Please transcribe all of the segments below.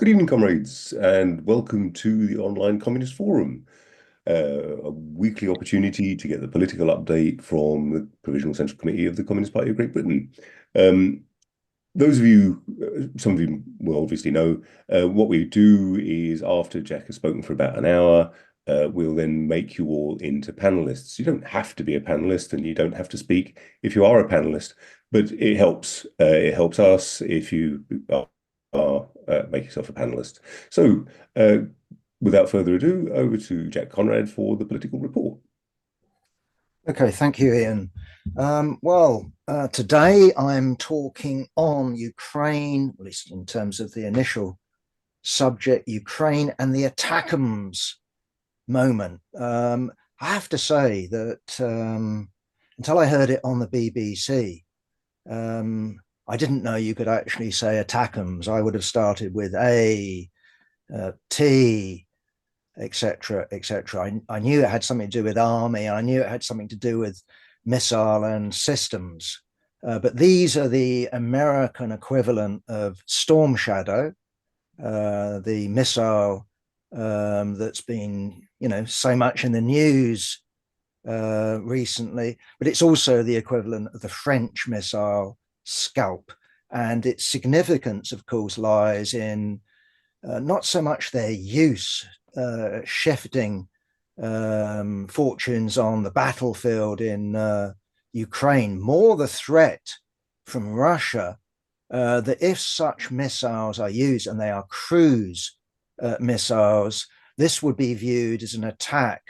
Good evening, comrades, and welcome to the Online Communist Forum, a weekly opportunity to get the political update from the Provisional Central Committee of the Communist Party of Great Britain. Um, those of you, some of you will obviously know, what we do is after Jack has spoken for about an hour, we'll then make you all into panelists. You don't have to be a panelist and you don't have to speak if you are a panelist, but it helps. It helps us if you make yourself a panelist. So, without further ado, over to Jack Conrad for the political report. Okay, thank you, Ian. Today I'm talking on Ukraine, at least in terms of the initial subject, Ukraine and the attackums moment. I have to say that until I heard it on the BBC, I didn't know you could actually say attackums. I would have started with A, T, etc., etc. I knew it had something to do with army. I knew it had something to do with missile and systems. But these are the American equivalent of Storm Shadow, the missile that's been, so much in the news recently. But it's also the equivalent of the French missile Scalp. And its significance, of course, lies in not so much their use, shifting fortunes on the battlefield in Ukraine, more the threat from Russia that if such missiles are used, and they are cruise missiles, this would be viewed as an attack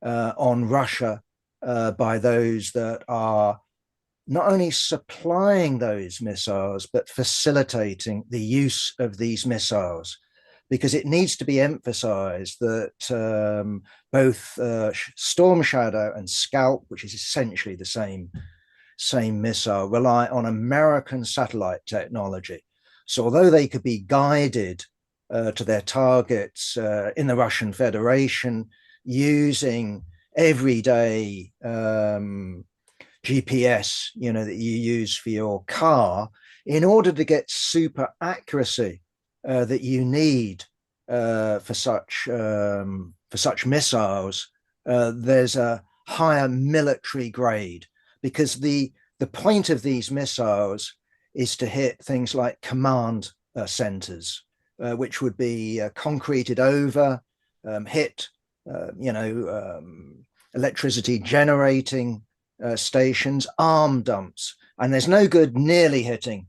on Russia by those that are not only supplying those missiles, but facilitating the use of these missiles. Because it needs to be emphasized that both Storm Shadow and Scalp, which is essentially the same missile, rely on American satellite technology. So although they could be guided to their targets in the Russian Federation using everyday GPS, that you use for your car, in order to get super accuracy that you need for such missiles, there's a higher military grade, because the point of these missiles is to hit things like command centers, which would be concreted over, hit, electricity generating stations, arm dumps, and there's no good nearly hitting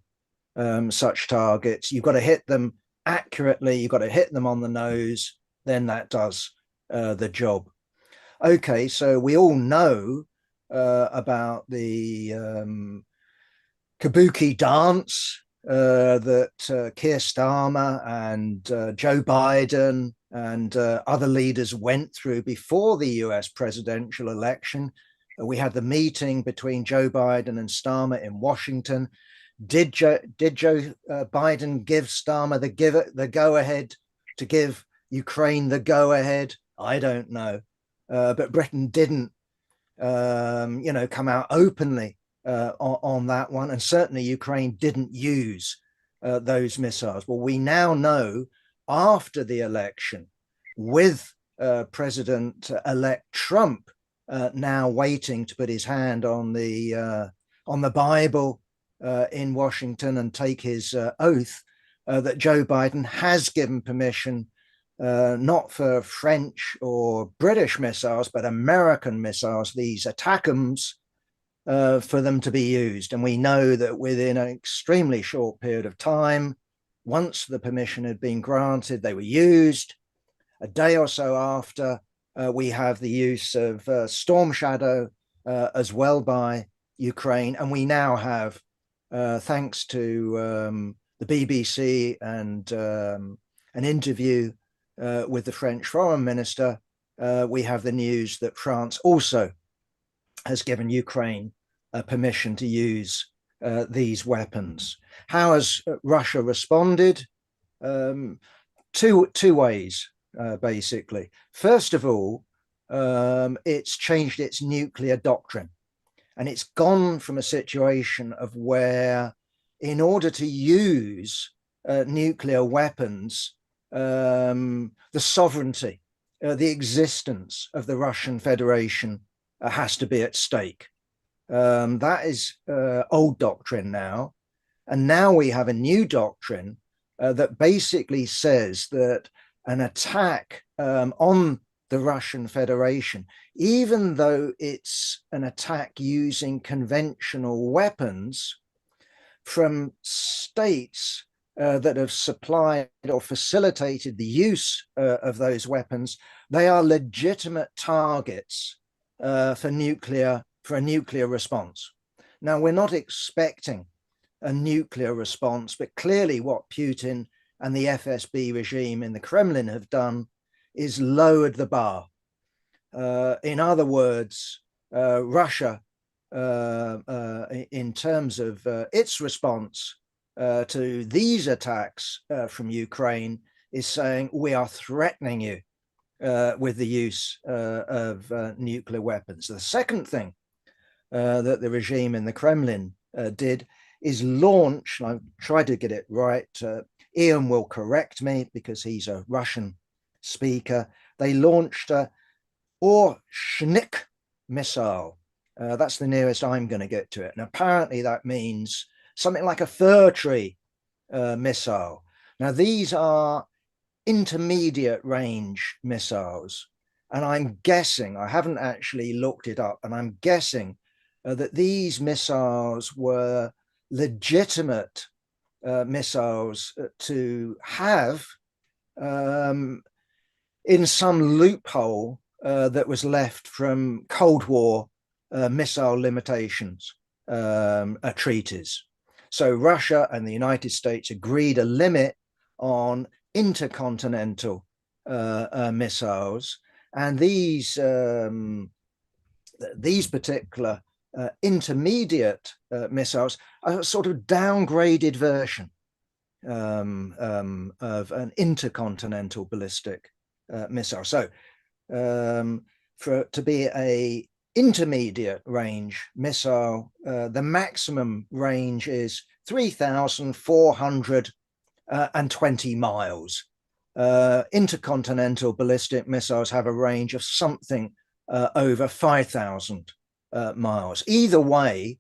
such targets. You've got to hit them accurately, you've got to hit them on the nose, then that does the job. Okay, so we all know about the kabuki dance that Keir Starmer and Joe Biden and other leaders went through before the US presidential election. We had the meeting between Joe Biden and Starmer in Washington. Did Joe Biden give Starmer the go ahead to give Ukraine the go ahead? I don't know, but Britain didn't, come out openly on that one, and certainly Ukraine didn't use those missiles. Well, we now know after the election, with President-elect Trump now waiting to put his hand on the Bible in Washington and take his oath, that Joe Biden has given permission not for French or British missiles, but American missiles, these attackums, for them to be used. And we know that within an extremely short period of time, once the permission had been granted, they were used. A day or so after, we have the use of Storm Shadow as well by Ukraine. And we now have, thanks to the BBC and an interview with the French foreign minister, we have the news that France also has given Ukraine permission to use these weapons. How has Russia responded? Two ways, basically. First of all, it's changed its nuclear doctrine. And it's gone from a situation of where, in order to use nuclear weapons, the sovereignty, the existence of the Russian Federation has to be at stake. That is old doctrine now. And now we have a new doctrine that basically says that an attack on the Russian Federation, even though it's an attack using conventional weapons from states that have supplied or facilitated the use of those weapons, they are legitimate targets for a nuclear response. Now, we're not expecting a nuclear response, but clearly what Putin and the FSB regime in the Kremlin have done is lowered the bar. In other words, Russia, in terms of its response to these attacks from Ukraine, is saying we are threatening you with the use of nuclear weapons. The second thing that the regime in the Kremlin did is launch, and I've tried to get it right, Ian will correct me because he's a Russian speaker, they launched a Orshnik missile. That's the nearest I'm going to get to it. And apparently that means something like a fir tree missile. Now, these are intermediate range missiles. And I'm guessing, I haven't actually looked it up, and I'm guessing that these missiles were legitimate missiles to have in some loophole that was left from Cold War missile limitations treaties. So Russia and the United States agreed a limit on intercontinental missiles, and these particular intermediate missiles are a sort of downgraded version of an intercontinental ballistic missile. So to be a intermediate range missile, the maximum range is 3,420 miles. Intercontinental ballistic missiles have a range of something over 5,000 miles. Either way,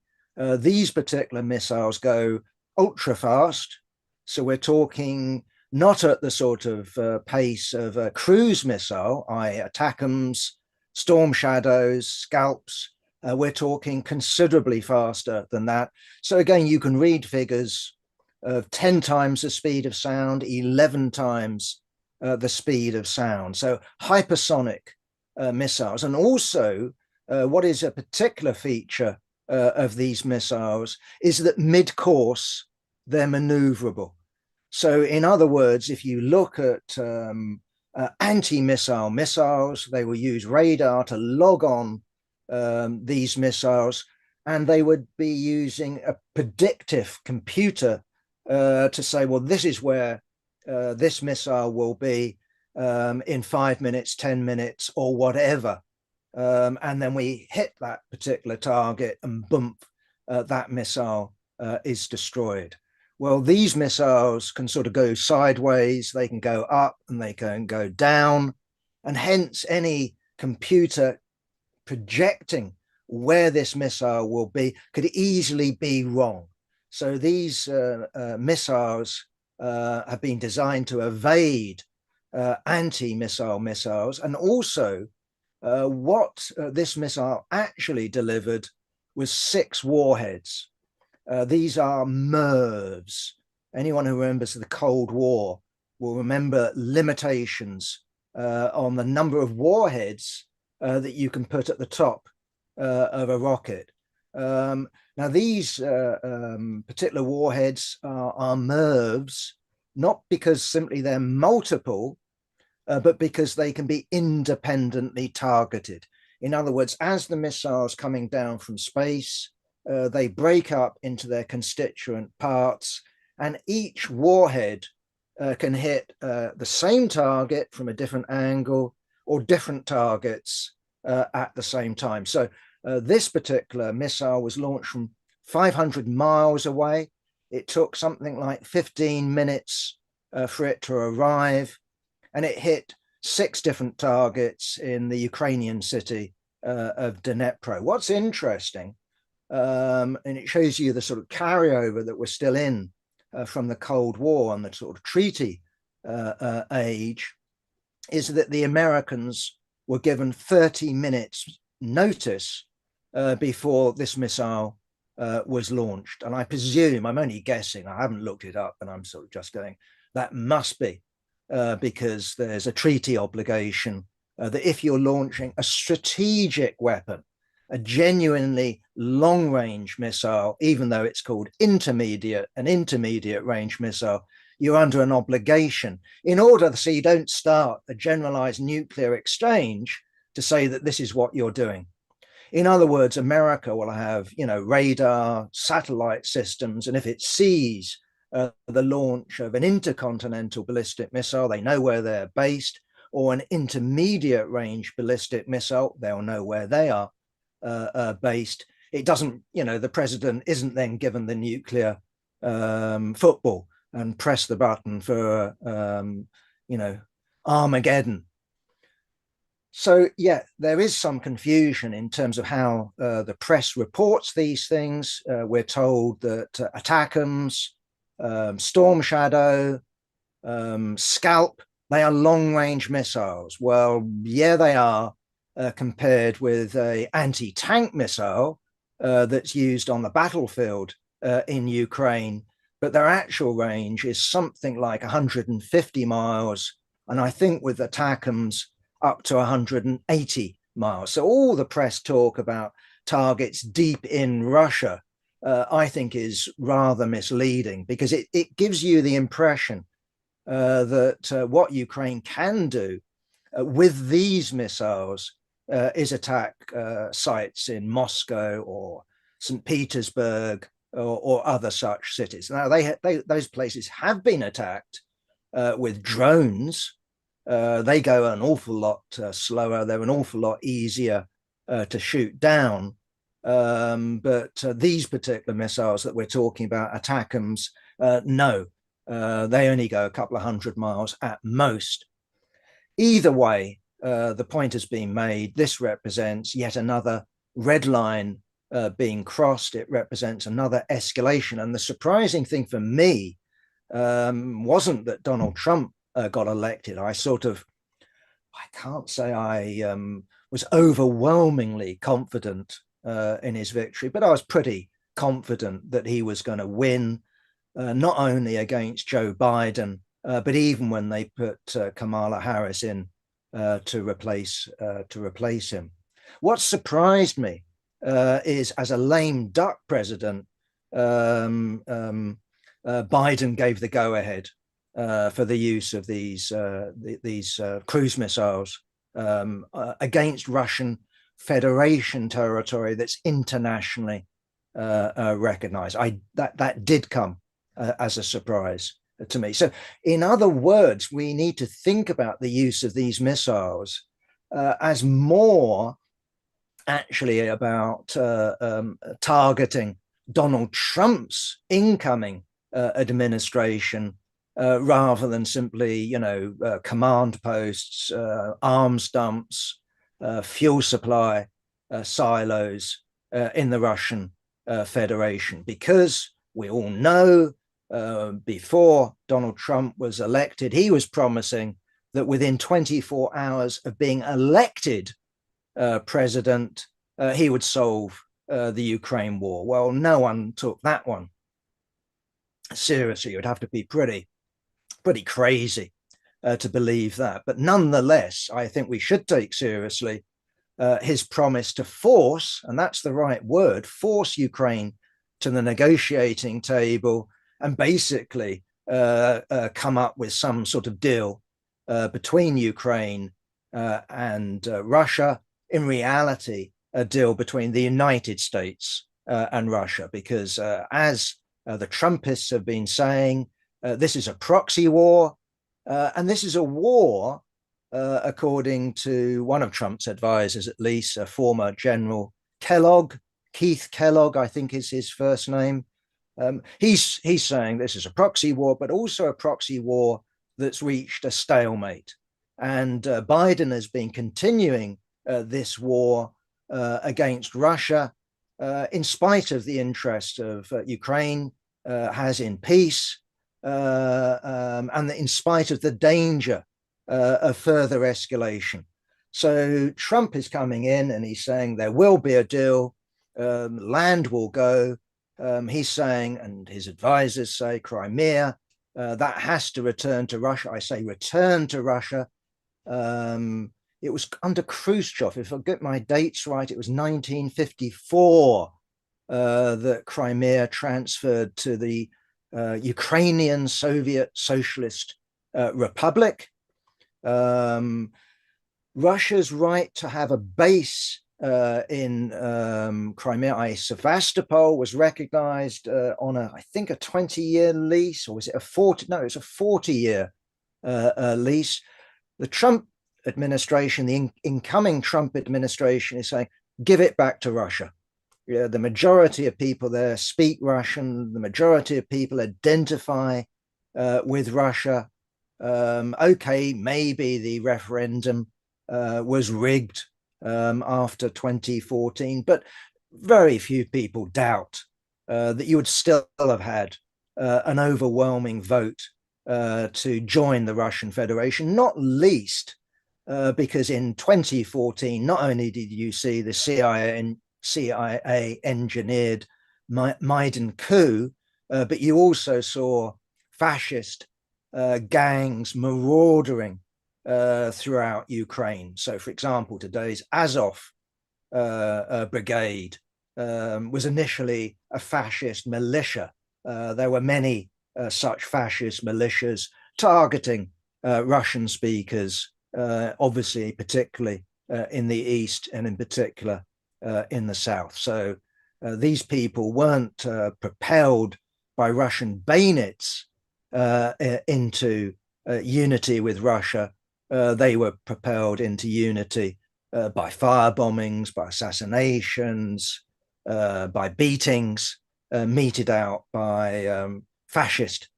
these particular missiles go ultra fast. So we're talking not at the sort of pace of a cruise missile, i.e. ATACMS, Storm Shadows, Scalps. We're talking considerably faster than that. So again, you can read figures of 10 times the speed of sound, 11 times the speed of sound. So hypersonic missiles. And also, what is a particular feature of these missiles is that mid-course, they're maneuverable. So in other words, if you look at anti-missile missiles, they will use radar to log on these missiles, and they would be using a predictive computer to say, well, this is where this missile will be in 5 minutes, 10 minutes, or whatever. And then we hit that particular target and bump, that missile is destroyed. Well, these missiles can sort of go sideways, they can go up and they can go down. And hence any computer projecting where this missile will be could easily be wrong. So these missiles have been designed to evade anti-missile missiles. And also what this missile actually delivered was 6 warheads. These are MIRVs. Anyone who remembers the Cold War will remember limitations on the number of warheads that you can put at the top of a rocket. Now, these particular warheads are MIRVs, not because simply they're multiple, but because they can be independently targeted. In other words, as the missiles coming down from space, they break up into their constituent parts, and each warhead can hit the same target from a different angle or different targets at the same time. So this particular missile was launched from 500 miles away. It took something like 15 minutes for it to arrive. and it hit 6 different targets in the Ukrainian city of Dnipro. What's interesting, and it shows you the sort of carryover that we're still in from the Cold War and the sort of treaty age, is that the Americans were given 30 minutes notice before this missile was launched. And I presume, I'm only guessing, I haven't looked it up, and I'm sort of just going, that must be because there's a treaty obligation that if you're launching a strategic weapon, a genuinely long-range missile, even though it's called an intermediate range missile, you're under an obligation in order so you don't start a generalized nuclear exchange to say that this is what you're doing. In other words, America will have, radar, satellite systems, and if it sees the launch of an intercontinental ballistic missile, they know where they're based, or an intermediate range ballistic missile, they'll know where they are based. It doesn't, the president isn't then given the nuclear football and press the button for, Armageddon. So, yeah, there is some confusion in terms of how the press reports these things. We're told that ATACMS, Storm Shadow, Scalp, they are long-range missiles. Well, yeah, they are compared with an anti-tank missile that's used on the battlefield in Ukraine, but their actual range is something like 150 miles, and I think with ATACMS up to 180 miles. So all the press talk about targets deep in Russia, I think is rather misleading, because it gives you the impression that what Ukraine can do with these missiles is attack sites in Moscow or St. Petersburg or other such cities. Now, those places have been attacked with drones. They go an awful lot slower. They're an awful lot easier to shoot down. But these particular missiles that we're talking about, ATACMS, no, they only go a couple of 100 miles at most. Either way, the point has been made. This represents yet another red line being crossed. It represents another escalation. And the surprising thing for me wasn't that Donald Trump got elected. I can't say I was overwhelmingly confident in his victory, but I was pretty confident that he was going to win, not only against Joe Biden, but even when they put Kamala Harris in to replace him. What surprised me is, as a lame duck president, Biden gave the go-ahead for the use of these cruise missiles against Russian Federation territory that's internationally recognized. That did come as a surprise to me. So, in other words, we need to think about the use of these missiles as more actually about targeting Donald Trump's incoming administration rather than simply, command posts, arms dumps, fuel supply silos in the Russian Federation. Because we all know before Donald Trump was elected, he was promising that within 24 hours of being elected president, he would solve the Ukraine war. Well, no one took that one seriously. It would have to be pretty crazy to believe that. But nonetheless, I think we should take seriously his promise to force, and that's the right word, force Ukraine to the negotiating table and basically come up with some sort of deal between Ukraine and Russia. In reality, a deal between the United States and Russia, because as the Trumpists have been saying, this is a proxy war, and this is a war, according to one of Trump's advisors, at least, a former General Kellogg, Keith Kellogg, I think is his first name. He's saying this is a proxy war, but also a proxy war that's reached a stalemate. And Biden has been continuing this war against Russia in spite of the interest of Ukraine has in peace, and in spite of the danger of further escalation. So Trump is coming in and he's saying there will be a deal, land will go. He's saying, and his advisors say, Crimea, that has to return to Russia. I say return to Russia. It was under Khrushchev, if I get my dates right, it was 1954 that Crimea transferred to the Ukrainian Soviet Socialist Republic. Russia's right to have a base in Crimea, Sevastopol, was recognized on I think a 20-year lease, or was it a 40? No, it's a 40-year lease. The Trump administration, the incoming Trump administration, is saying, give it back to Russia. Yeah, the majority of people there speak Russian. The majority of people identify with Russia. Okay, maybe the referendum was rigged after 2014, but very few people doubt that you would still have had an overwhelming vote to join the Russian Federation, not least because in 2014, not only did you see the CIA engineered Maidan coup, but you also saw fascist gangs marauding throughout Ukraine. So, for example, today's Azov brigade was initially a fascist militia. There were many such fascist militias targeting Russian speakers, obviously, particularly in the East and in particular in the South. So these people weren't propelled by Russian bayonets into unity with Russia. They were propelled into unity by fire bombings, by assassinations, by beatings meted out by fascist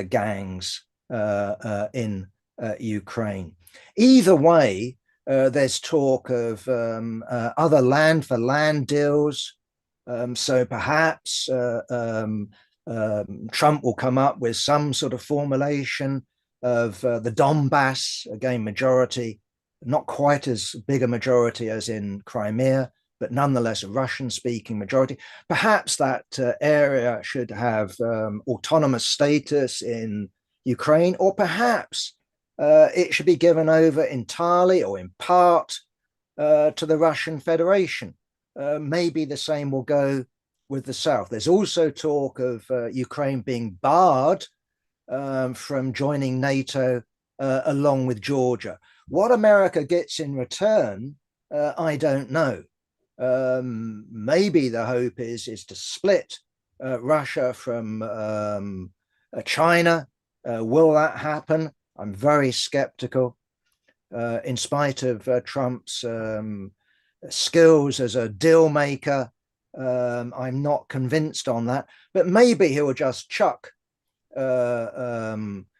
gangs in Ukraine. Either way, there's talk of other land for land deals. So perhaps Trump will come up with some sort of formulation of the Donbass, again, majority, not quite as big a majority as in Crimea, but nonetheless a Russian-speaking majority. Perhaps that area should have autonomous status in Ukraine, or perhaps it should be given over entirely or in part to the Russian Federation. Maybe the same will go with the South. There's also talk of Ukraine being barred from joining NATO along with Georgia. What America gets in return, I don't know. Maybe the hope is to split Russia from China. Will that happen? I'm very skeptical. In spite of Trump's skills as a deal maker, I'm not convinced on that. But maybe he will just chuck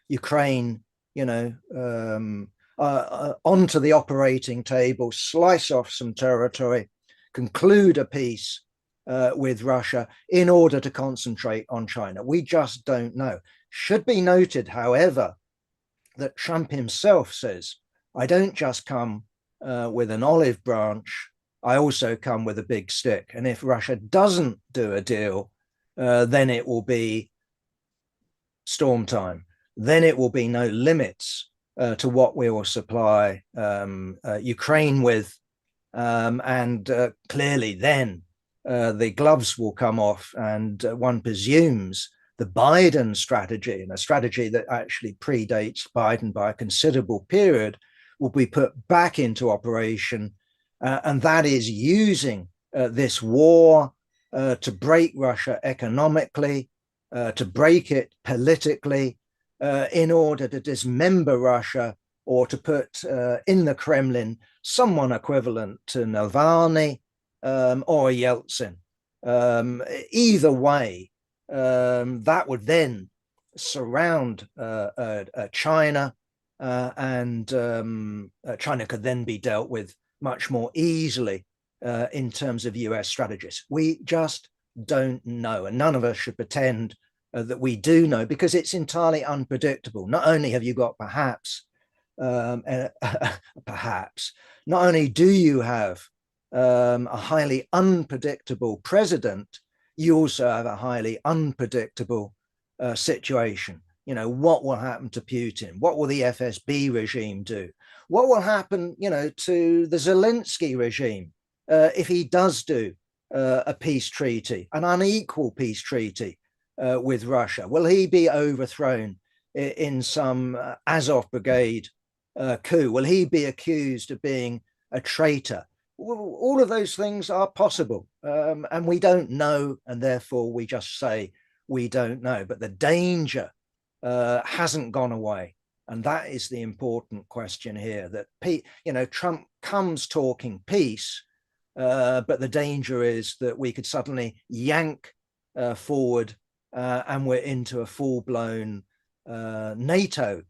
Ukraine, onto the operating table, slice off some territory, conclude a peace with Russia in order to concentrate on China. We just don't know. Should be noted, however, that Trump himself says, I don't just come with an olive branch, I also come with a big stick. And if Russia doesn't do a deal, then it will be storm time. Then it will be no limits to what we will supply Ukraine with. And clearly then the gloves will come off, and one presumes the Biden strategy, and a strategy that actually predates Biden by a considerable period, will be put back into operation. And that is using this war to break Russia economically, to break it politically, in order to dismember Russia, or to put in the Kremlin someone equivalent to Navalny or Yeltsin. Either way, that would then surround China, and China could then be dealt with much more easily in terms of US strategists. We just don't know, and none of us should pretend that we do know, because it's entirely unpredictable. Not only have you got perhaps, not only do you have a highly unpredictable president, you also have a highly unpredictable situation. You know, what will happen to Putin? What will the FSB regime do? What will happen, you know, to the Zelensky regime if he does do a peace treaty, an unequal peace treaty with Russia? Will he be overthrown in some Azov brigade coup? Will he be accused of being a traitor? All of those things are possible, and we don't know, and therefore we just say we don't know. But the danger hasn't gone away, and that is the important question here. That you know, Trump comes talking peace, but the danger is that we could suddenly yank forward, and we're into a full-blown NATO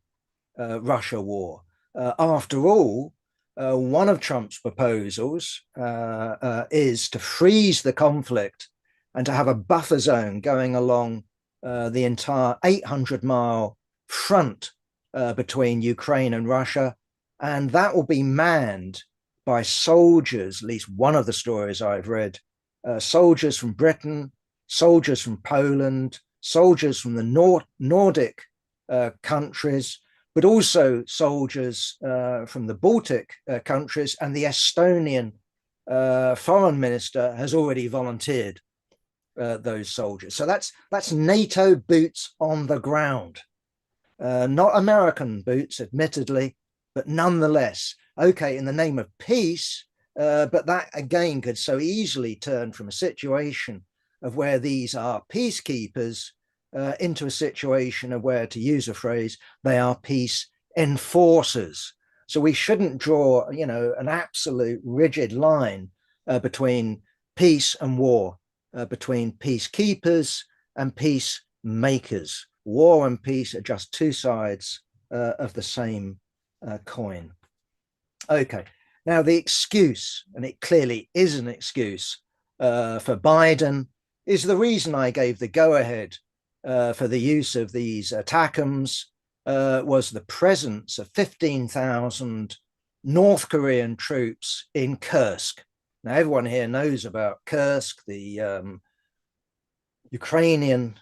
Russia war. After all, one of Trump's proposals is to freeze the conflict and to have a buffer zone going along the entire 800-mile front between Ukraine and Russia. And that will be manned by soldiers, at least one of the stories I've read, soldiers from Britain, soldiers from Poland, soldiers from the Nordic countries, but also soldiers from the Baltic countries, and the Estonian foreign minister has already volunteered those soldiers. So that's NATO boots on the ground, not American boots, admittedly, but nonetheless. Okay, in the name of peace, but that again could so easily turn from a situation of where these are peacekeepers into a situation of where, to use a phrase, they are peace enforcers. So we shouldn't draw, you know, an absolute rigid line between peace and war, between peacekeepers and peacemakers. War and peace are just two sides of the same coin. Okay, now the excuse, and it clearly is an excuse for Biden, is the reason I gave the go-ahead for the use of these ATACMS was the presence of 15,000 North Korean troops in Kursk. Now, everyone here knows about Kursk, the Ukrainian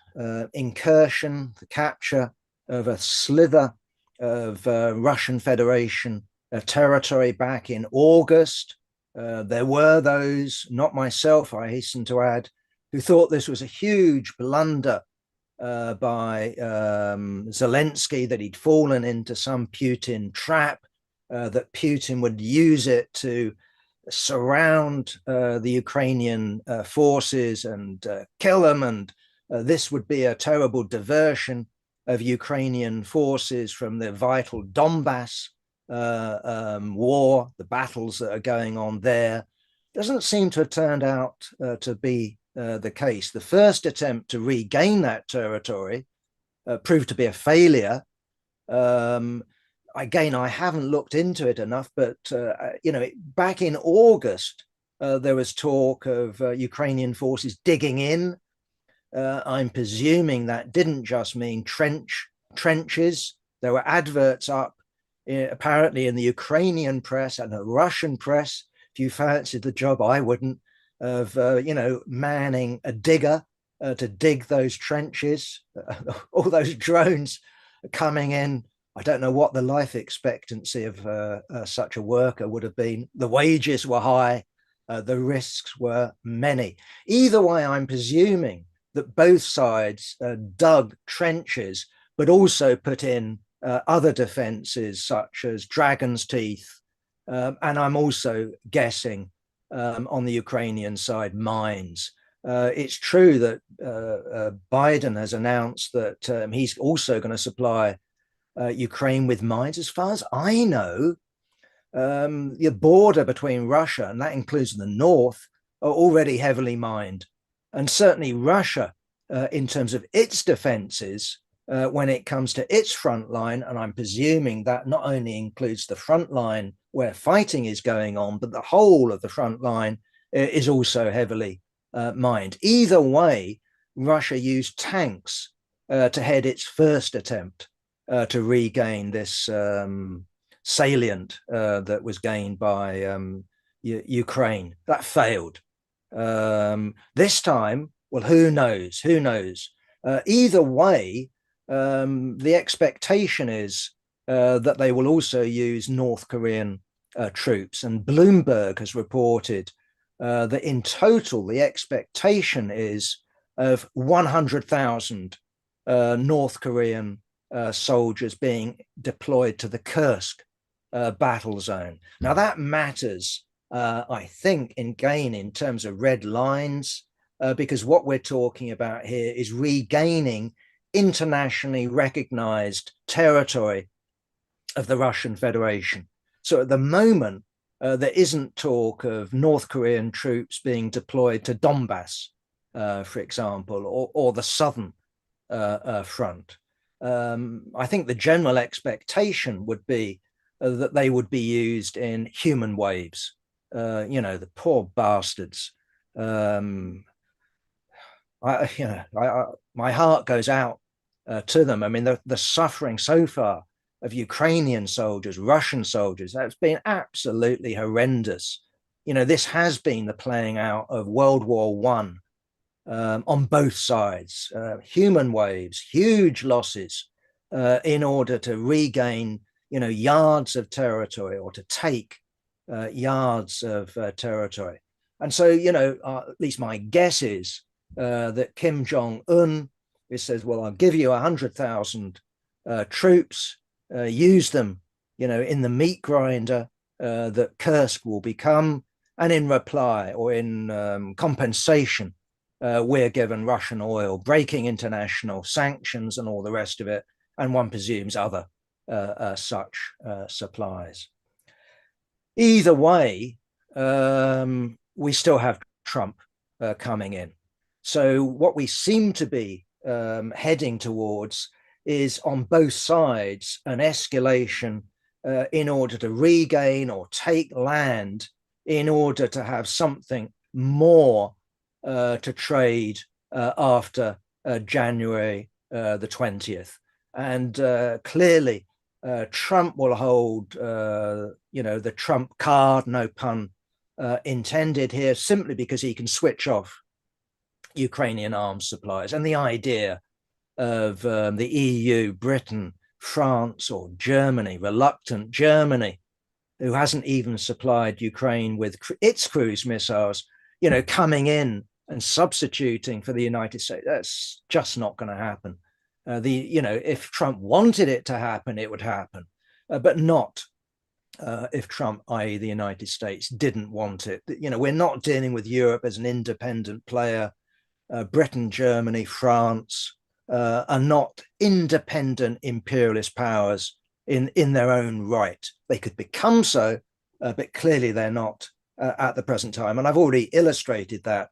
incursion, the capture of a sliver of Russian Federation territory back in August. There were those, not myself, I hasten to add, who thought this was a huge blunder by Zelensky, that he'd fallen into some Putin trap, that Putin would use it to surround the Ukrainian forces and kill them, and this would be a terrible diversion of Ukrainian forces from the vital Donbass war, the battles that are going on there. Doesn't seem to have turned out to be the case. The first attempt to regain that territory proved to be a failure. Again, I haven't looked into it enough, but you know, back in August, there was talk of Ukrainian forces digging in. I'm presuming that didn't just mean trenches. There were adverts up, apparently in the Ukrainian press and the Russian press. If you fancied the job, I wouldn't, of you know, manning a digger to dig those trenches. All those drones coming in. I don't know what the life expectancy of such a worker would have been. The wages were high, the risks were many. Either way, I'm presuming that both sides dug trenches, but also put in other defenses such as dragon's teeth. And I'm also guessing on the Ukrainian side, mines. It's true that Biden has announced that he's also going to supply Ukraine with mines. As far as I know, the border between Russia, and that includes the north, are already heavily mined. And certainly Russia, in terms of its defenses, when it comes to its front line, and I'm presuming that not only includes the front line where fighting is going on, but the whole of the front line is also heavily mined. Either way, Russia used tanks to head its first attempt to regain this salient that was gained by Ukraine. That failed. This time, well, who knows? Who knows? Either way, the expectation is that they will also use North Korean troops. And Bloomberg has reported that in total, the expectation is of 100,000 North Korean soldiers being deployed to the Kursk battle zone. Now, that matters, I think, in terms of red lines, because what we're talking about here is regaining internationally recognized territory of the Russian Federation. So at the moment, there isn't talk of North Korean troops being deployed to Donbass, for example, or the southern front. I think the general expectation would be that they would be used in human waves. The poor bastards. My heart goes out to them. I mean, the suffering so far of Ukrainian soldiers, Russian soldiers, that's been absolutely horrendous. This has been the playing out of World War One on both sides. Human waves, huge losses in order to regain, yards of territory or to take yards of territory. And so, at least my guess is that Kim Jong-un says, well, I'll give you 100,000 troops, use them, in the meat grinder that Kursk will become. And in reply or in compensation, we're given Russian oil, breaking international sanctions and all the rest of it. And one presumes other such supplies. Either way, we still have Trump coming in. So what we seem to be heading towards is on both sides an escalation in order to regain or take land in order to have something more to trade after January the 20th. And clearly, Trump will hold, the Trump card, no pun intended here, simply because he can switch off Ukrainian arms supplies. And the idea of the EU, Britain, France, or Germany, reluctant Germany, who hasn't even supplied Ukraine with its cruise missiles, coming in and substituting for the United States, that's just not going to happen. If Trump wanted it to happen, it would happen, but not if Trump, i.e. the United States, didn't want it. We're not dealing with Europe as an independent player. Britain, Germany, France are not independent imperialist powers in their own right. They could become so, but clearly they're not at the present time. And I've already illustrated that,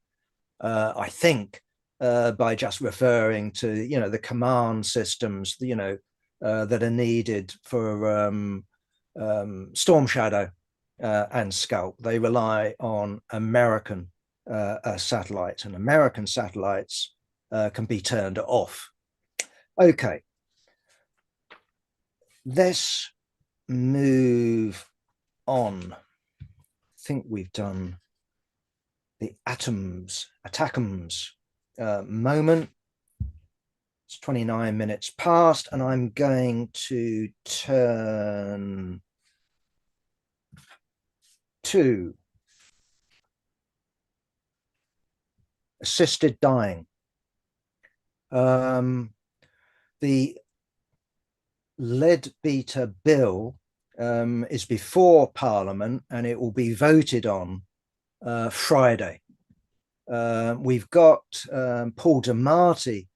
I think, by just referring to, the command systems, that are needed for Storm Shadow and Scalp. They rely on American satellites, and American satellites can be turned off. Okay, let's move on. I think we've done the ATACMS moment. It's 29 minutes past, and I'm going to turn to assisted dying. The Leadbeater bill is before Parliament, and it will be voted on Friday. We've got Paul DeMarty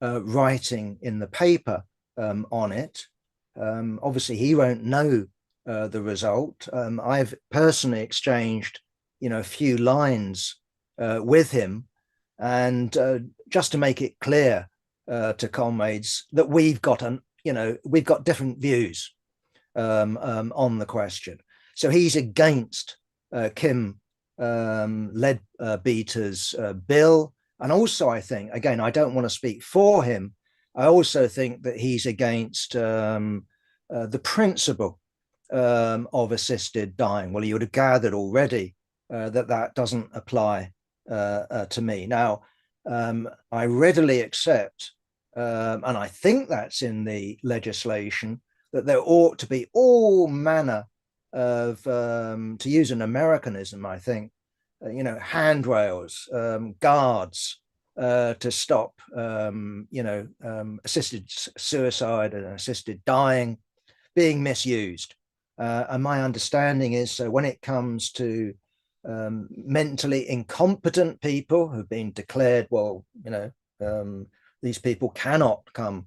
writing in the paper on it. Obviously, he won't know the result. I've personally exchanged, a few lines with him, and just to make it clear, to comrades that we've got we've got different views on the question. So he's against Kim Leadbeater's bill. And also, I think, again, I don't want to speak for him. I also think that he's against the principle of assisted dying. Well, you would have gathered already that doesn't apply to me. Now, I readily accept, and I think that's in the legislation, that there ought to be all manner of, to use an Americanism, I think, handrails, guards to stop, assisted suicide and assisted dying being misused. And my understanding is, so when it comes to mentally incompetent people who've been declared, these people cannot come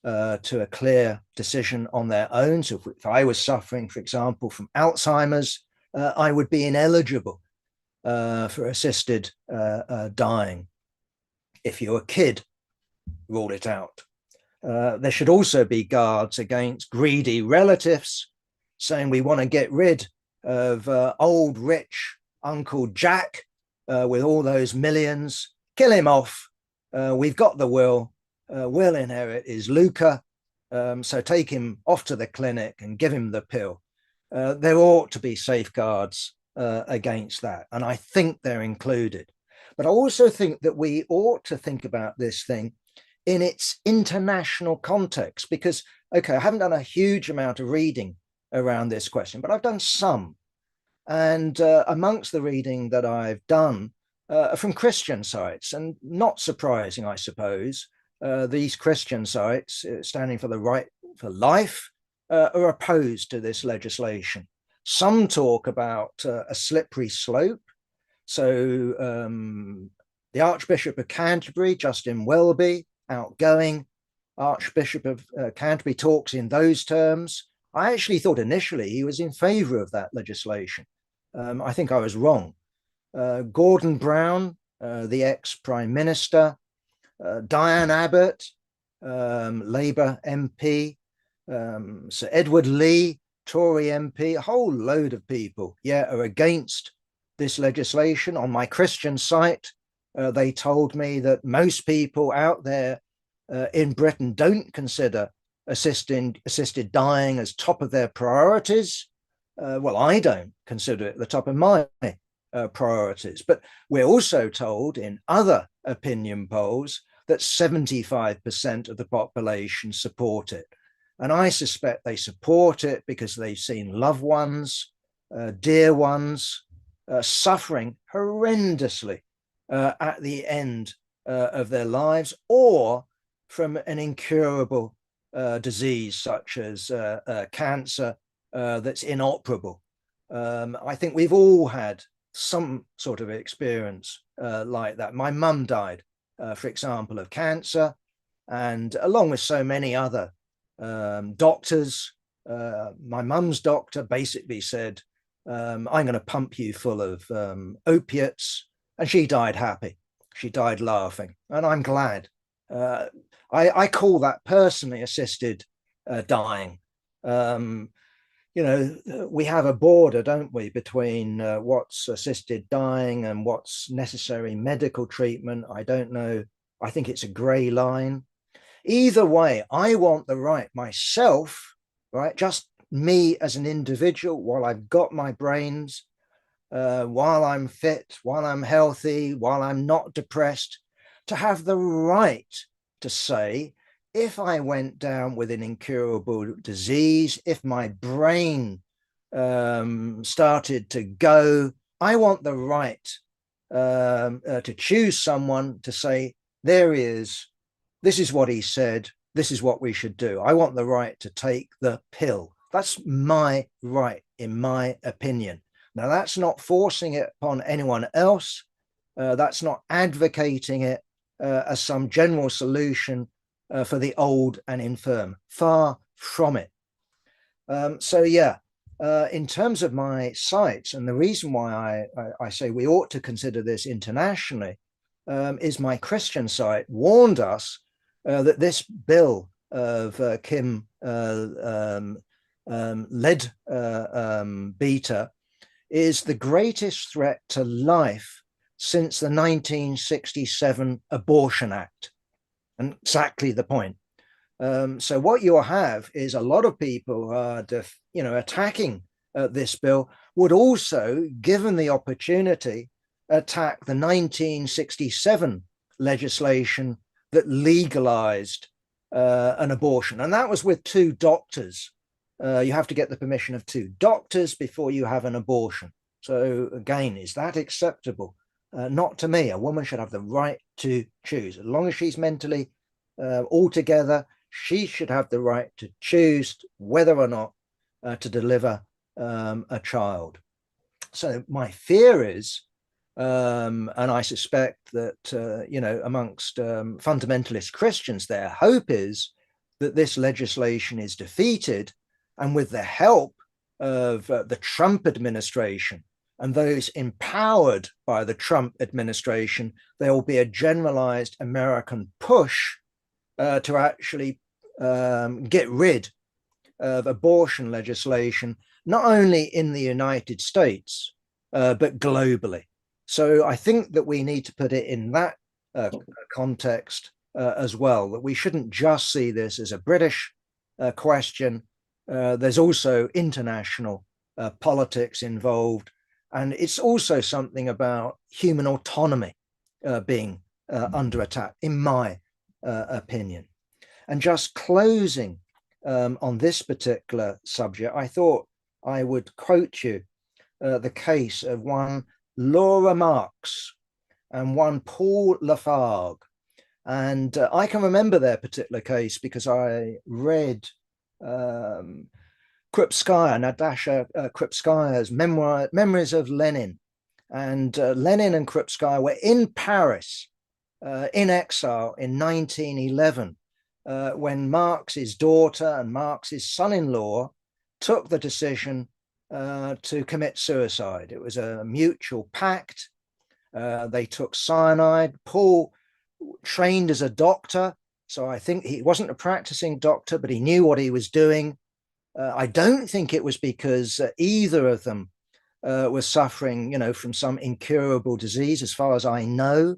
to a clear decision on their own. So if I was suffering, for example, from Alzheimer's, I would be ineligible for assisted dying. If you're a kid, rule it out. There should also be guards against greedy relatives saying we want to get rid of old rich Uncle Jack with all those millions. Kill him off. We've got the will. Will inherit his lucre. So take him off to the clinic and give him the pill. There ought to be safeguards against that. And I think they're included. But I also think that we ought to think about this thing in its international context, because, okay, I haven't done a huge amount of reading around this question, but I've done some. And amongst the reading that I've done from Christian sites, and not surprising, I suppose, these Christian sites standing for the right for life are opposed to this legislation. Some talk about a slippery slope. So the Archbishop of Canterbury, Justin Welby, outgoing Archbishop of Canterbury, talks in those terms. I actually thought initially he was in favor of that legislation. I think I was wrong. Gordon Brown, the ex-Prime Minister, Diane Abbott, Labour MP, Sir Edward Lee, Tory MP, a whole load of people, are against this legislation. On my Christian site, they told me that most people out there in Britain don't consider assisted dying as top of their priorities. Well, I don't consider it the top of my priorities. But we're also told in other opinion polls that 75% of the population support it. And I suspect they support it because they've seen loved ones, dear ones, suffering horrendously at the end of their lives, or from an incurable disease such as cancer that's inoperable. I think we've all had some sort of experience like that. My mum died, for example, of cancer, and along with so many other doctors, my mum's doctor basically said, I'm going to pump you full of opiates. And she died happy. She died laughing. And I'm glad. I call that personally assisted dying. We have a border, don't we, between what's assisted dying and what's necessary medical treatment. I don't know. I think it's a gray line. Either way, I want the right myself, right? Just me as an individual, while I've got my brains, while I'm fit, while I'm healthy, while I'm not depressed, to have the right to say, if I went down with an incurable disease, if my brain started to go, I want the right to choose someone to say, there he is, this is what he said, this is what we should do. I want the right to take the pill. That's my right, in my opinion. Now, that's not forcing it upon anyone else. That's not advocating it as some general solution for the old and infirm. Far from it. In terms of my sites, and the reason why I say we ought to consider this internationally is my Christian site warned us that this bill of Kim lead beater is the greatest threat to life since the 1967 Abortion Act. And exactly the point. So what you'll have is a lot of people who are, attacking this bill would also, given the opportunity, attack the 1967 legislation that legalized an abortion. And that was with two doctors. You have to get the permission of two doctors before you have an abortion. So again, is that acceptable? Not to me. A woman should have the right to choose. As long as she's mentally all together, she should have the right to choose whether or not to deliver a child. So my fear is, and I suspect that, amongst fundamentalist Christians, their hope is that this legislation is defeated, and with the help of the Trump administration and those empowered by the Trump administration, there will be a generalized American push to actually get rid of abortion legislation, not only in the United States, but globally. So I think that we need to put it in that context as well, that we shouldn't just see this as a British question. There's also international politics involved. And it's also something about human autonomy being under attack, in my opinion. And just closing on this particular subject, I thought I would quote you the case of one Laura Marks and one Paul Lafargue. And I can remember their particular case because I read Krupskaya, Nadasha Krupskaya's Memories of Lenin. And Lenin and Krupskaya were in Paris in exile in 1911 when Marx's daughter and Marx's son-in-law took the decision to commit suicide. It was a mutual pact. They took cyanide. Paul trained as a doctor, so I think he wasn't a practicing doctor, but he knew what he was doing. I don't think it was because either of them was suffering, from some incurable disease. As far as I know,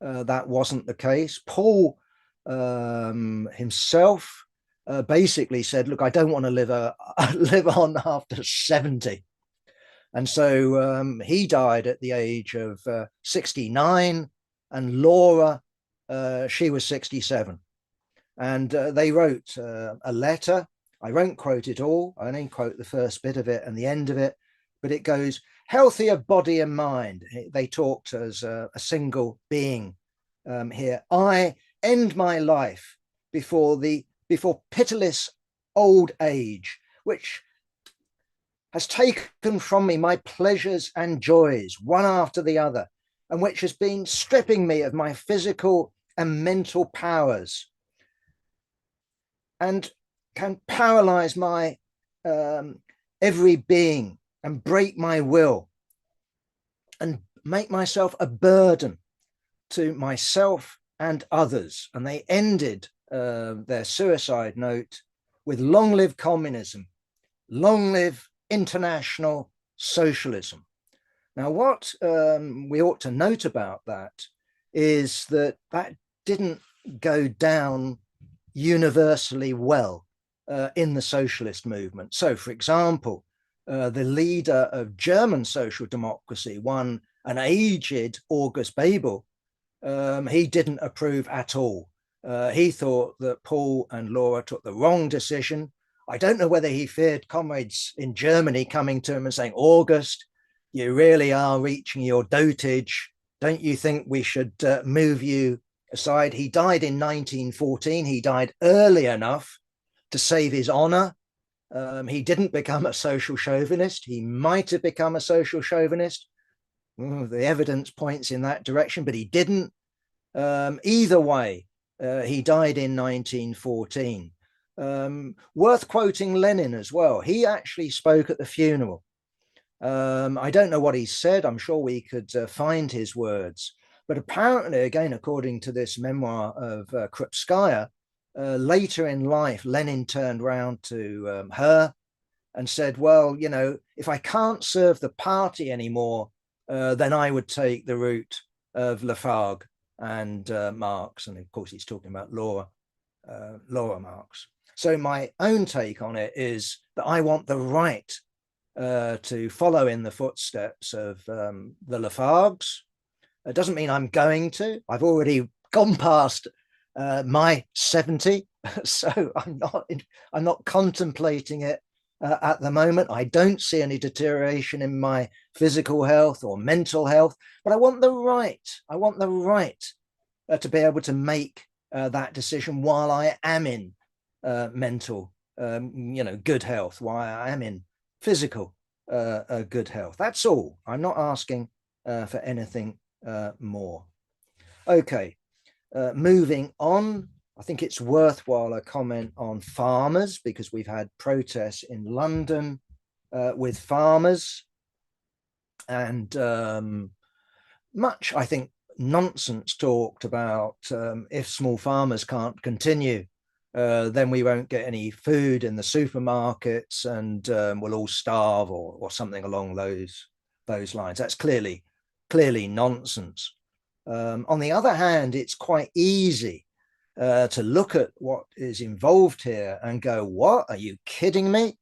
that wasn't the case. Paul himself basically said, "Look, I don't want to live on after 70," and so he died at the age of 69, and Laura, she was 67, and they wrote a letter. I won't quote it all. I only quote the first bit of it and the end of it, but it goes, "Healthier body and mind." They talked as a single being here. "I end my life before pitiless old age, which has taken from me my pleasures and joys one after the other, and which has been stripping me of my physical and mental powers, and can paralyze my every being and break my will and make myself a burden to myself and others." And they ended their suicide note with, "Long live communism, long live international socialism." Now, what we ought to note about that is that didn't go down universally well in the socialist movement. So, for example, the leader of German social democracy, an aged August Bebel, he didn't approve at all. He thought that Paul and Laura took the wrong decision. I don't know whether he feared comrades in Germany coming to him and saying, "August, you really are reaching your dotage. Don't you think we should move you aside?" He died in 1914. He died early enough to save his honor. He didn't become a social chauvinist. He might have become a social chauvinist. The evidence points in that direction, but he didn't. Either way, he died in 1914. Worth quoting Lenin as well. He actually spoke at the funeral. I don't know what he said. I'm sure we could find his words. But apparently, again, according to this memoir of Krupskaya, later in life, Lenin turned round to her and said, well, you know, if I can't serve the party anymore, then I would take the route of Lafargue and Marx. And of course, he's talking about Laura Marx. So my own take on it is that I want the right to follow in the footsteps of the Lafargues. It doesn't mean I'm going to. I've already gone past my 70, so I'm not contemplating it at the moment. I don't see any deterioration in my physical health or mental health, but I want the right. I want the right to be able to make that decision while I am in mental, good health, while I am in physical good health. That's all. I'm not asking for anything more. Okay, moving on. I think it's worthwhile a comment on farmers, because we've had protests in London with farmers, and much, I think, nonsense talked about if small farmers can't continue, then we won't get any food in the supermarkets, and we'll all starve, or something along those lines. That's clearly nonsense. On the other hand, it's quite easy to look at what is involved here and go, what, are you kidding me?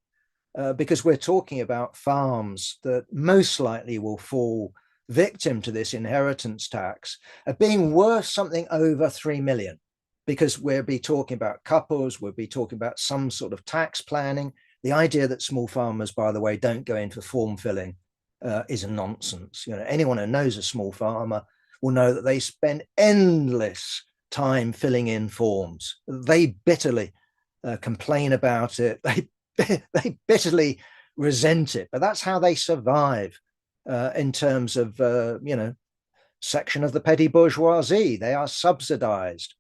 Because we're talking about farms that most likely will fall victim to this inheritance tax of being worth something over 3 million, because we'll be talking about couples, we'll be talking about some sort of tax planning. The idea that small farmers, by the way, don't go in for form filling is a nonsense. You know, anyone who knows a small farmer will know that they spend endless time filling in forms. They bitterly complain about it. They bitterly resent it, but that's how they survive in terms of, section of the petty bourgeoisie. They are subsidized.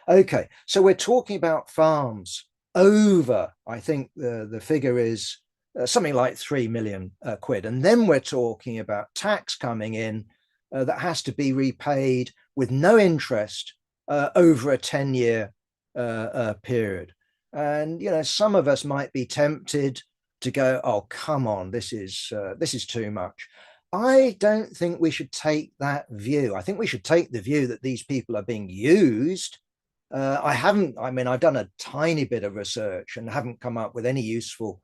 Okay, so we're talking about farms over, I think the figure is something like 3 million quid. And then we're talking about tax coming in that has to be repaid with no interest over a 10-year period. And, you know, some of us might be tempted to go, oh, come on, this is too much. I don't think we should take that view. I think we should take the view that these people are being used. I've done a tiny bit of research and haven't come up with any useful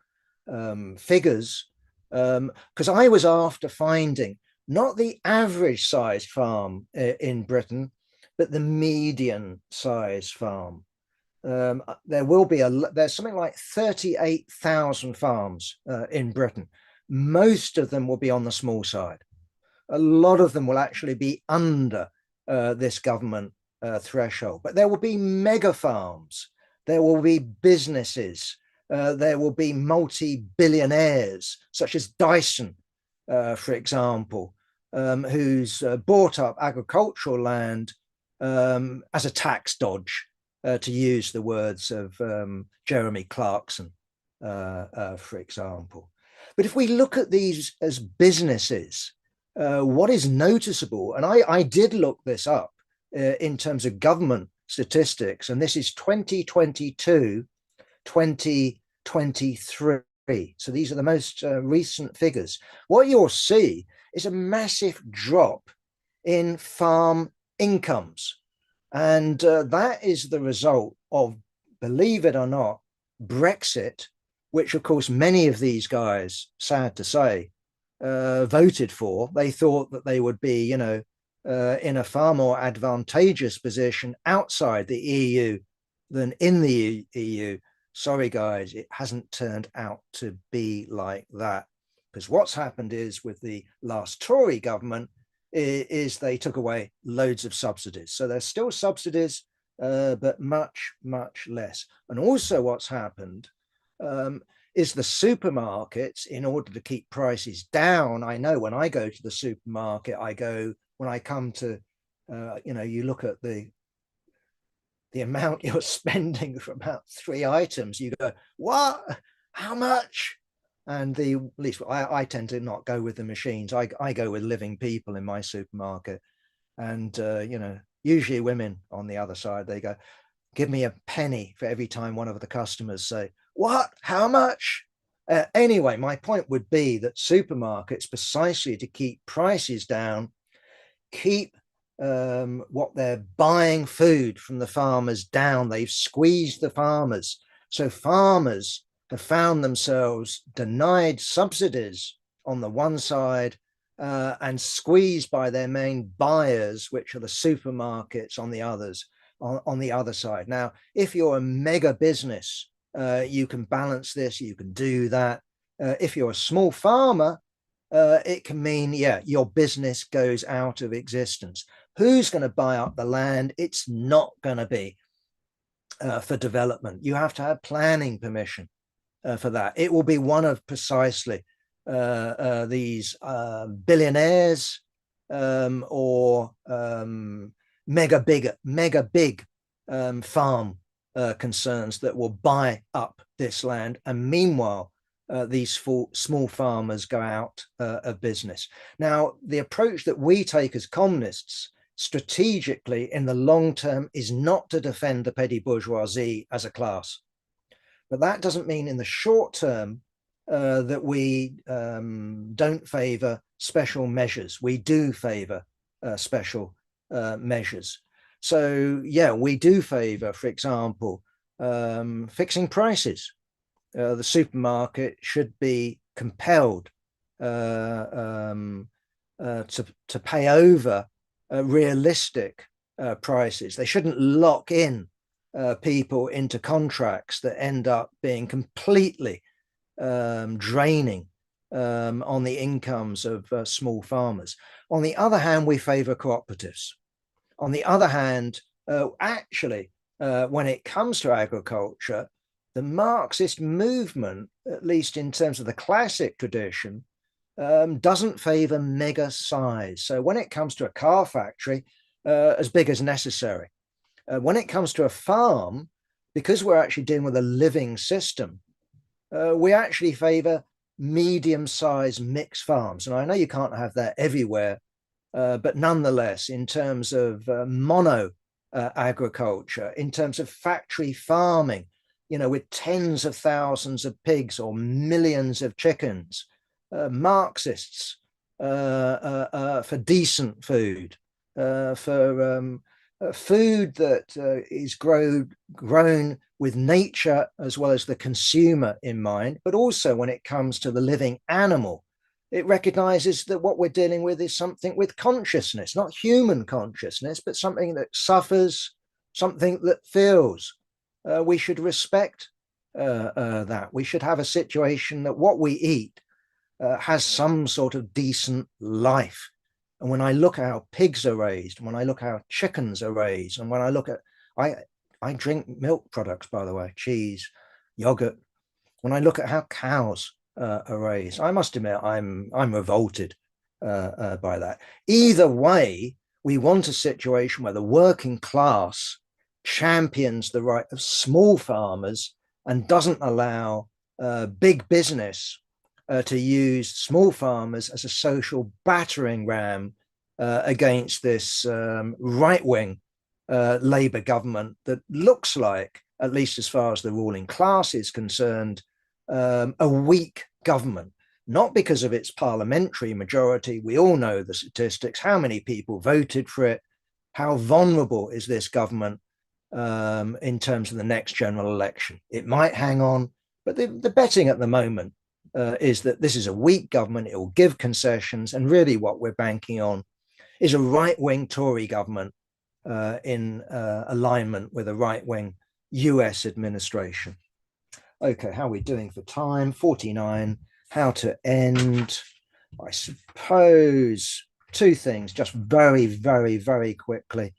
figures, because I was after finding not the average size farm in Britain, but the median size farm. There's something like 38,000 farms in Britain. Most of them will be on the small side. A lot of them will actually be under this government threshold, but there will be mega farms. There will be businesses. There will be multi-billionaires, such as Dyson, for example, who's bought up agricultural land as a tax dodge, to use the words of Jeremy Clarkson, for example. But if we look at these as businesses, what is noticeable, and I did look this up in terms of government statistics, and this is 2022, 2023. So these are the most recent figures. What you'll see is a massive drop in farm incomes. And that is the result of, believe it or not, Brexit, which, of course, many of these guys, sad to say, voted for. They thought that they would be, in a far more advantageous position outside the EU than in the EU. Sorry, guys, it hasn't turned out to be like that. Because what's happened is, with the last Tory government, is they took away loads of subsidies. So there's still subsidies, but much, much less. And also what's happened is the supermarkets, in order to keep prices down, I know when I go to the supermarket, when I come to, you look at the amount you're spending for about 3 items, you go, what? How much? And at least I tend to not go with the machines. I go with living people in my supermarket. And, usually women on the other side, they go, give me a penny for every time one of the customers say, what, how much? Anyway, my point would be that supermarkets, precisely to keep prices down, keep what they're buying food from the farmers down. They've squeezed the farmers. So farmers have found themselves denied subsidies on the one side and squeezed by their main buyers, which are the supermarkets on the others, on the other side. Now, if you're a mega business, you can balance this, you can do that. If you're a small farmer, it can mean, your business goes out of existence. Who's going to buy up the land? It's not going to be for development. You have to have planning permission for that. It will be one of precisely these billionaires or mega big farm concerns that will buy up this land. And meanwhile, these small farmers go out of business. Now, the approach that we take as communists strategically in the long term is not to defend the petty bourgeoisie as a class. But that doesn't mean in the short term that we don't favor special measures. We do favor special measures. So, we do favor, for example, fixing prices. The supermarket should be compelled to pay over realistic prices. They shouldn't lock in people into contracts that end up being completely draining on the incomes of small farmers. On the other hand, we favor cooperatives. On the other hand, when it comes to agriculture, the Marxist movement, at least in terms of the classic tradition, doesn't favor mega size. So when it comes to a car factory, as big as necessary. When it comes to a farm, because we're actually dealing with a living system, we actually favor medium-sized mixed farms. And I know you can't have that everywhere, but nonetheless, in terms of mono agriculture, in terms of factory farming, with tens of thousands of pigs or millions of chickens, Marxists for decent food, for food that is grown with nature as well as the consumer in mind, but also when it comes to the living animal, it recognizes that what we're dealing with is something with consciousness, not human consciousness, but something that suffers, something that feels. We should respect that. We should have a situation that what we eat has some sort of decent life. And when I look at how pigs are raised, when I look at how chickens are raised, and when I look at, I drink milk products, by the way, cheese, yogurt. When I look at how cows are raised, I must admit I'm revolted by that. Either way, we want a situation where the working class champions the right of small farmers and doesn't allow big business to use small farmers as a social battering ram against this right-wing Labour government that looks like, at least as far as the ruling class is concerned, a weak government. Not because of its parliamentary majority. We all know the statistics, how many people voted for it, how vulnerable is this government in terms of the next general election. It might hang on, but the betting at the moment is that this is a weak government. It will give concessions, and really what we're banking on is a right-wing Tory government in alignment with a right-wing US administration. Okay, how are we doing for time? 49. How to end? I suppose two things, just very, very, very quickly.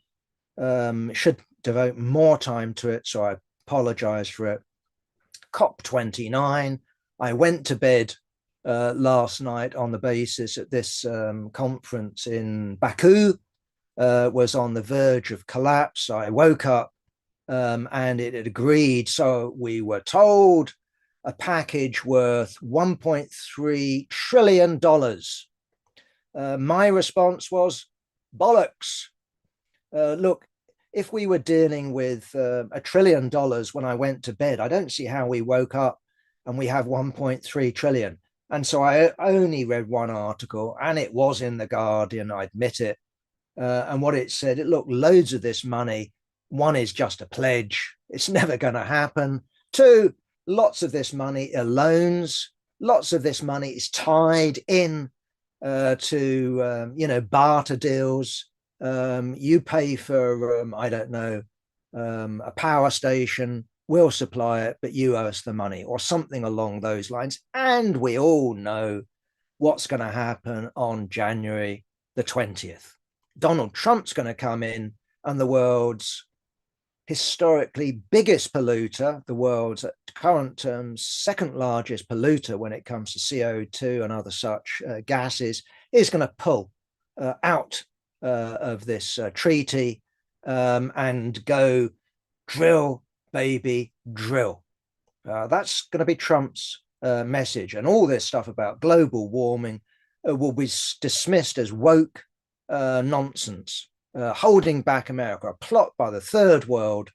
Should devote more time to it, so I apologize for it. COP29. I went to bed last night on the basis that this conference in Baku was on the verge of collapse. I woke up and it had agreed. So we were told a package worth $1.3 trillion. My response was, bollocks. Look, if we were dealing with $1 trillion when I went to bed, I don't see how we woke up and we have 1.3 trillion. And so I only read one article, and it was in The Guardian, I admit it. And what it said, look, loads of this money, one is just a pledge. It's never going to happen. Two, lots of this money are loans. Lots of this money is tied in to barter deals. You pay for, I don't know, a power station, we'll supply it, but you owe us the money, or something along those lines. And we all know what's going to happen on January the 20th. Donald Trump's going to come in, and the world's historically biggest polluter, the world's at current terms second largest polluter when it comes to CO2 and other such gases, is going to pull out of this treaty and go drill, baby, drill. That's going to be Trump's message. And all this stuff about global warming will be dismissed as woke nonsense, holding back America, a plot by the third world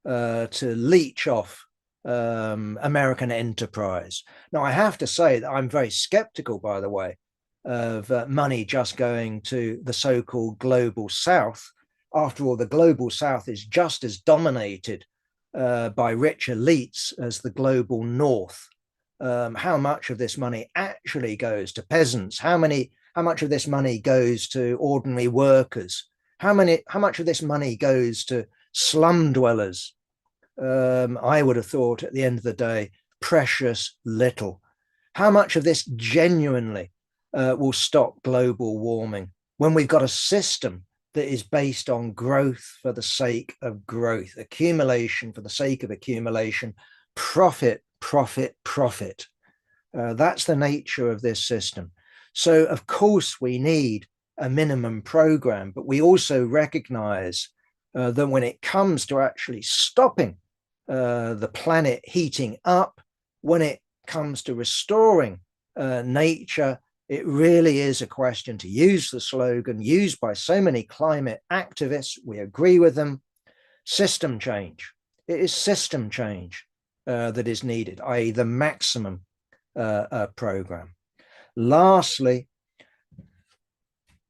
to leech off American enterprise. Now, I have to say that I'm very skeptical, by the way, of money just going to the so-called global south. After all, the global south is just as dominated by rich elites as the global north. How much of this money actually goes to peasants? How much of this money goes to ordinary workers? How much of this money goes to slum dwellers? I would have thought at the end of the day, precious little. How much of this genuinely will stop global warming when we've got a system that is based on growth for the sake of growth, accumulation for the sake of accumulation, profit, profit, profit. That's the nature of this system. So, of course, we need a minimum program, but we also recognize that when it comes to actually stopping the planet heating up, when it comes to restoring nature, it really is a question, to use the slogan used by so many climate activists, we agree with them, system change. It is system change that is needed, i.e. the maximum program. Lastly,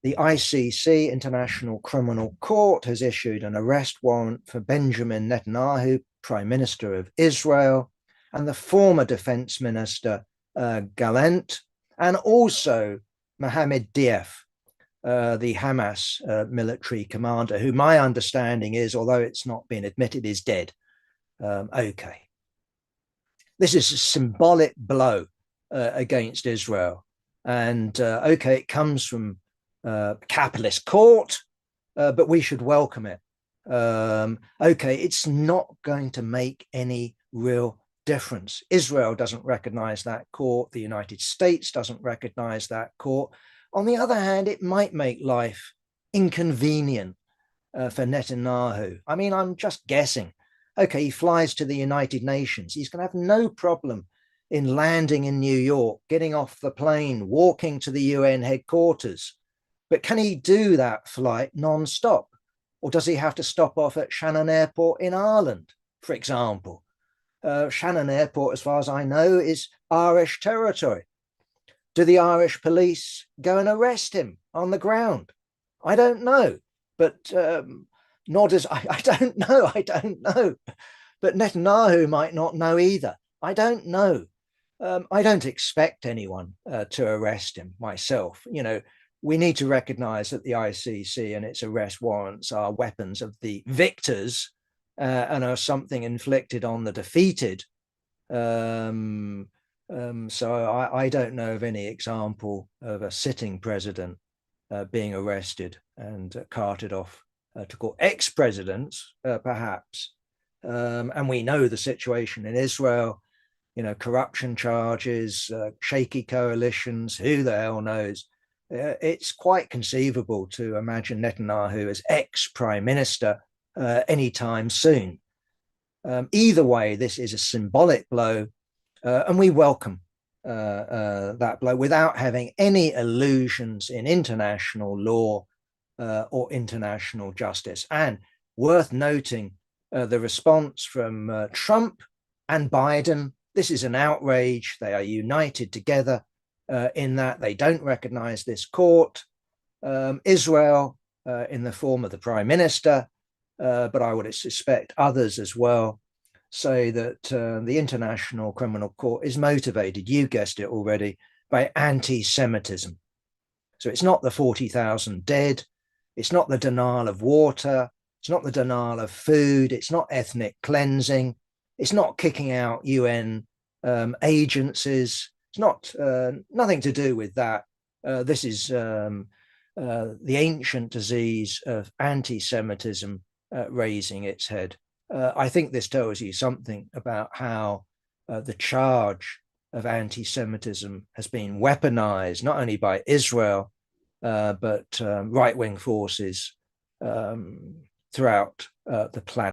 the ICC, International Criminal Court, has issued an arrest warrant for Benjamin Netanyahu, Prime Minister of Israel, and the former Defense Minister Gallant, and also Mohammed Deif, the Hamas military commander, who my understanding is, although it's not been admitted, is dead. Okay. This is a symbolic blow against Israel. And okay, it comes from capitalist court, but we should welcome it. Okay, it's not going to make any real difference. Israel doesn't recognize that court. The United States doesn't recognize that court. On the other hand, it might make life inconvenient for Netanyahu. I mean, I'm just guessing. Okay, he flies to the United Nations. He's going to have no problem in landing in New York, getting off the plane, walking to the UN headquarters. But can he do that flight non-stop? Or does he have to stop off at Shannon Airport in Ireland, for example? Shannon Airport, as far as I know, is Irish territory. Do the Irish police go and arrest him on the ground? I don't know, but nor does I don't know. I don't know. But Netanyahu might not know either. I don't know. I don't expect anyone to arrest him myself. You know, we need to recognize that the ICC and its arrest warrants are weapons of the victors and are something inflicted on the defeated. So I don't know of any example of a sitting president being arrested and carted off to court. Ex-presidents, perhaps. And we know the situation in Israel, you know, corruption charges, shaky coalitions, who the hell knows? It's quite conceivable to imagine Netanyahu as ex-prime minister anytime soon. Either way, this is a symbolic blow, and we welcome that blow without having any illusions in international law or international justice. And worth noting the response from Trump and Biden. This is an outrage. They are united together in that they don't recognize this court. Israel, in the form of the prime minister, but I would suspect others as well, say that the International Criminal Court is motivated, you guessed it already, by anti-Semitism. So it's not the 40,000 dead, it's not the denial of water, it's not the denial of food, it's not ethnic cleansing, it's not kicking out UN agencies, it's not nothing to do with that. This is the ancient disease of anti-Semitism raising its head. I think this tells you something about how the charge of anti-Semitism has been weaponized, not only by Israel, but right-wing forces throughout the planet.